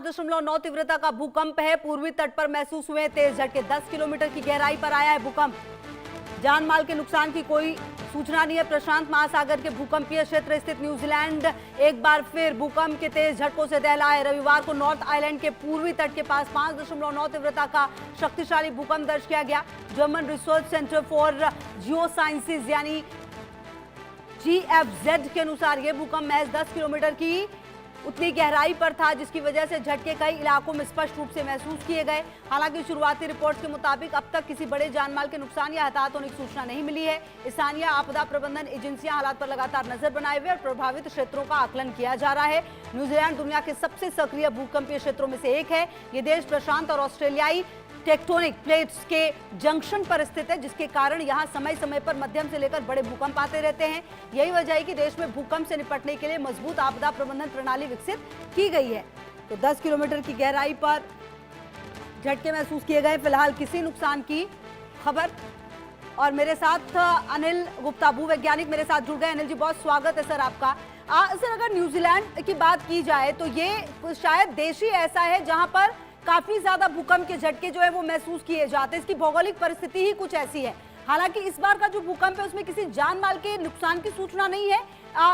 5.9 तीव्रता का भूकंप है। पूर्वी तट पर महसूस हुए तेज झटके। 10 किलोमीटर की गहराई पर आया है भूकंप। जान माल के नुकसान की कोई सूचना नहीं है। प्रशांत महासागर के भूकंपीय क्षेत्र स्थित न्यूजीलैंड एक बार फिर भूकंप के तेज झटकों से दहला है। रविवार को नॉर्थ आइलैंड के पूर्वी तट के पास 5.9 तीव्रता का शक्तिशाली भूकंप दर्ज किया गया। German research centre for Jio sciences यानी GFZ के अनुसार यह भूकंप महज 10 किलोमीटर की उतनी गहराई पर था, जिसकी वजह से झटके कई इलाकों में स्पष्ट रूप से महसूस किए गए। हालांकि शुरुआती रिपोर्ट के मुताबिक अब तक किसी बड़े जानमाल के नुकसान या हताहत होने की सूचना नहीं मिली है। स्थानीय आपदा प्रबंधन एजेंसियां हालात पर लगातार नजर बनाए हुए और प्रभावित क्षेत्रों का आकलन किया जा रहा है। न्यूजीलैंड दुनिया के सबसे सक्रिय भूकंपीय क्षेत्रों में से एक है। ये देश प्रशांत और ऑस्ट्रेलियाई टेक्टोनिक प्लेट्स के जंक्शन पर स्थित है, जिसके कारण यहां समय समय पर मध्यम से लेकर बड़े भूकंप आते रहते हैं। यही वजह है कि देश में भूकंप से निपटने के लिए मजबूत आपदा प्रबंधन प्रणाली विकसित की गई है। तो 10 किलोमीटर की गहराई पर झटके महसूस किए गए। फिलहाल किसी नुकसान की खबर। और मेरे साथ अनिल गुप्ता भूवैज्ञानिक मेरे साथ जुड़ गए। अनिल जी, बहुत स्वागत है सर आपका। सर, अगर न्यूजीलैंड की बात की जाए तो ये शायद देश ही ऐसा है जहां पर काफी ज्यादा भूकंप के झटके जो है वो महसूस किए जाते हैं। इसकी भौगोलिक परिस्थिति ही कुछ ऐसी है। हालांकि इस बार का जो भूकंप है उसमें किसी जान माल के नुकसान की सूचना नहीं है।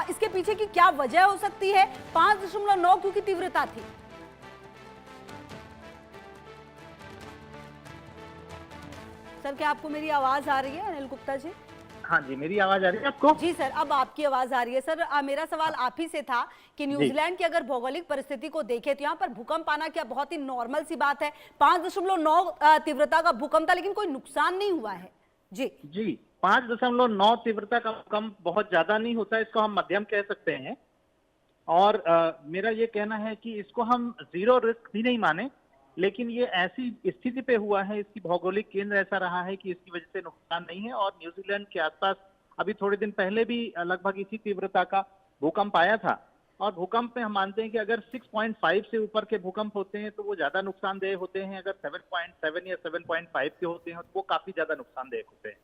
इसके पीछे की क्या वजह हो सकती है? 5.9 क्योंकि तीव्रता थी। सर, क्या आपको मेरी आवाज आ रही है अनिल गुप्ता जी? हाँ जी, मेरी आवाज आ रही है आपको? जी सर, अब आपकी आवाज आ रही है। सर, मेरा सवाल आप ही से था कि न्यूजीलैंड की अगर भौगोलिक परिस्थिति को देखें तो यहाँ पर भूकंप आना क्या बहुत ही नॉर्मल सी बात है। 5.9 तीव्रता का भूकंप था, लेकिन कोई नुकसान नहीं हुआ है। जी 5.9 तीव्रता का भूकंप बहुत ज्यादा नहीं होता, इसको हम मध्यम कह सकते हैं। और मेरा ये कहना है कि इसको हम जीरो रिस्क भी नहीं माने, लेकिन ये ऐसी स्थिति पे हुआ है, इसकी भौगोलिक केंद्र ऐसा रहा है कि इसकी वजह से नुकसान नहीं है। और न्यूजीलैंड के आसपास अभी थोड़े दिन पहले भी लगभग इसी तीव्रता का भूकंप आया था। और भूकंप में हम मानते हैं कि अगर 6.5 से ऊपर के भूकंप होते हैं तो वो ज्यादा नुकसानदेह होते हैं। अगर 7.7 या 7.5 के होते हैं तो वो काफी ज्यादा नुकसानदेह होते हैं।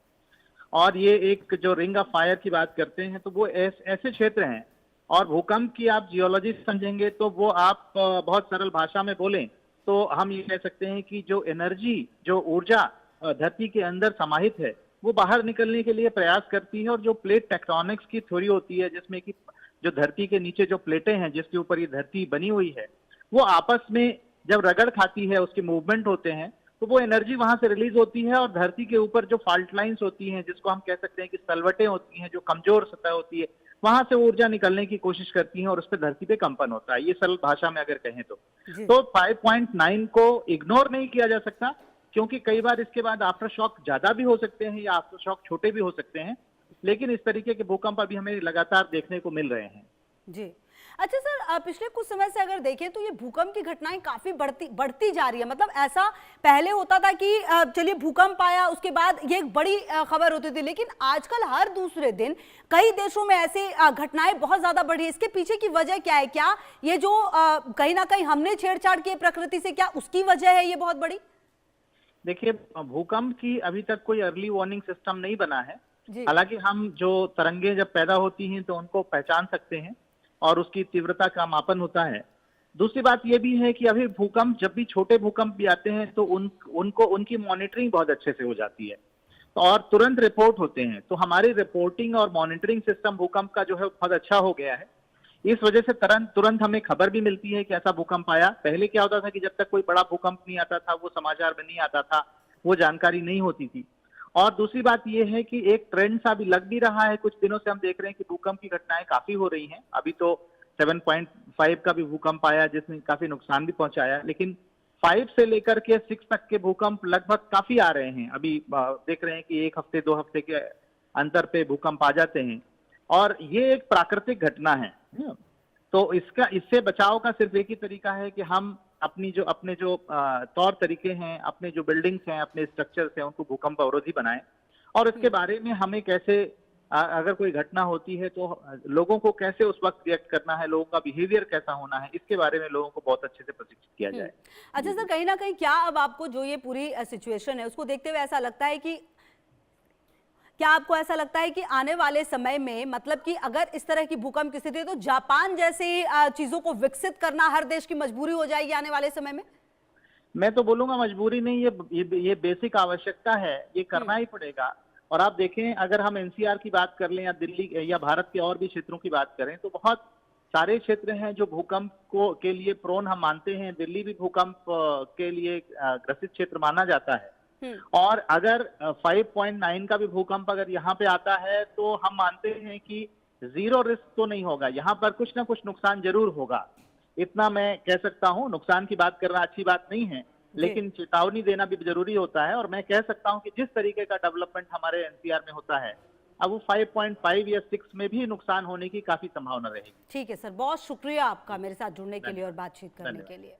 और ये एक जो रिंग ऑफ फायर की बात करते हैं तो वो ऐसे क्षेत्र हैं। और भूकंप की आप जियोलॉजी समझेंगे तो वो आप बहुत सरल भाषा में बोलें तो हम ये कह सकते हैं कि जो एनर्जी, जो ऊर्जा धरती के अंदर समाहित है, वो बाहर निकलने के लिए प्रयास करती है। और जो प्लेट टेक्टोनिक्स की थ्योरी होती है, जिसमें कि जो धरती के नीचे जो प्लेटें हैं जिसके ऊपर ये धरती बनी हुई है, वो आपस में जब रगड़ खाती है, उसके मूवमेंट होते हैं, तो वो एनर्जी वहां से रिलीज होती है। और धरती के ऊपर जो फॉल्ट लाइंस होती हैं, जिसको हम कह सकते हैं कि सलवटें होती हैं, जो कमजोर सतह होती है, वहां से ऊर्जा निकलने की कोशिश करती है और उस पर धरती पे कंपन होता है। ये सरल भाषा में अगर कहें तो 5.9 को इग्नोर नहीं किया जा सकता, क्योंकि कई बार इसके बाद आफ्टर शॉक ज्यादा भी हो सकते हैं या आफ्टर शॉक छोटे भी हो सकते हैं। लेकिन इस तरीके के भूकंप अभी हमें लगातार देखने को मिल रहे हैं। जी। अच्छा सर, पिछले कुछ समय से अगर देखें तो ये भूकंप की घटनाएं काफी बढ़ती जा रही है। मतलब ऐसा पहले होता था कि चलिए भूकंप आया उसके बाद ये एक बड़ी खबर होती थी, लेकिन आजकल हर दूसरे दिन कई देशों में ऐसे घटनाएं बहुत ज्यादा बढ़ी है। इसके पीछे की वजह क्या है? क्या ये जो कहीं ना कहीं हमने छेड़छाड़ की प्रकृति से, क्या उसकी वजह है ये बहुत बड़ी? देखिए, भूकंप की अभी तक कोई अर्ली वार्निंग सिस्टम नहीं बना है। हालांकि हम जो तरंगे जब पैदा होती हैं तो उनको पहचान सकते हैं और उसकी तीव्रता का मापन होता है। दूसरी बात यह भी है कि अभी भूकंप, जब भी छोटे भूकंप भी आते हैं तो उनकी मॉनिटरिंग बहुत अच्छे से हो जाती है और तुरंत रिपोर्ट होते हैं। तो हमारी रिपोर्टिंग और मॉनिटरिंग सिस्टम भूकंप का जो है बहुत अच्छा हो गया है। इस वजह से तुरंत हमें खबर भी मिलती है कि ऐसा भूकंप आया। पहले क्या होता था कि जब तक कोई बड़ा भूकंप नहीं आता था, वो समाचार में नहीं आता था, वो जानकारी नहीं होती थी। और दूसरी बात यह है कि एक ट्रेंड सा भी लग भी रहा है। कुछ दिनों से हम देख रहे हैं कि भूकंप की घटनाएं काफी हो रही हैं। अभी तो 7.5 का भी भूकंप आया जिसने काफी नुकसान भी पहुंचाया, लेकिन 5 से लेकर के 6 तक के भूकंप लगभग काफी आ रहे हैं। अभी देख रहे हैं कि 1 हफ्ते 2 हफ्ते के अंतर पे भूकंप आ जाते हैं और ये एक प्राकृतिक घटना है। तो इससे बचाव का सिर्फ एक ही तरीका है कि हम अपने जो तौर तरीके हैं, अपने जो बिल्डिंग्स हैं, अपने स्ट्रक्चर्स हैं, उनको भूकंप अवरोधी बनाएं। और इसके बारे में हमें कैसे, अगर कोई घटना होती है तो लोगों को कैसे उस वक्त रिएक्ट करना है, लोगों का बिहेवियर कैसा होना है, इसके बारे में लोगों को बहुत अच्छे से प्रशिक्षित किया जाए। अच्छा सर, कहीं ना कहीं क्या अब आपको जो ये पूरी सिचुएशन है उसको देखते हुए ऐसा लगता है कि क्या आपको ऐसा लगता है कि आने वाले समय में, मतलब कि अगर इस तरह की भूकंप की स्थिति है तो जापान जैसी चीजों को विकसित करना हर देश की मजबूरी हो जाएगी आने वाले समय में? मैं तो बोलूंगा मजबूरी नहीं, ये बेसिक आवश्यकता है, ये करना ही पड़ेगा। और आप देखें, अगर हम एनसीआर की बात कर लें या दिल्ली या भारत के और भी क्षेत्रों की बात करें, तो बहुत सारे क्षेत्र हैं जो भूकंप को के लिए प्रोन हम मानते हैं। दिल्ली भी भूकंप के लिए ग्रसित क्षेत्र माना जाता है। और अगर 5.9 का भी भूकंप अगर यहाँ पे आता है तो हम मानते हैं कि जीरो रिस्क तो नहीं होगा, यहाँ पर कुछ ना कुछ नुकसान जरूर होगा। इतना मैं कह सकता हूँ। नुकसान की बात करना अच्छी बात नहीं है, लेकिन चेतावनी देना भी जरूरी होता है। और मैं कह सकता हूँ कि जिस तरीके का डेवलपमेंट हमारे एनसीआर में होता है, अब वो 5.5 या 6 में भी नुकसान होने की काफी संभावना रहेगी। ठीक है सर, बहुत शुक्रिया आपका मेरे साथ जुड़ने के लिए और बातचीत करने के लिए।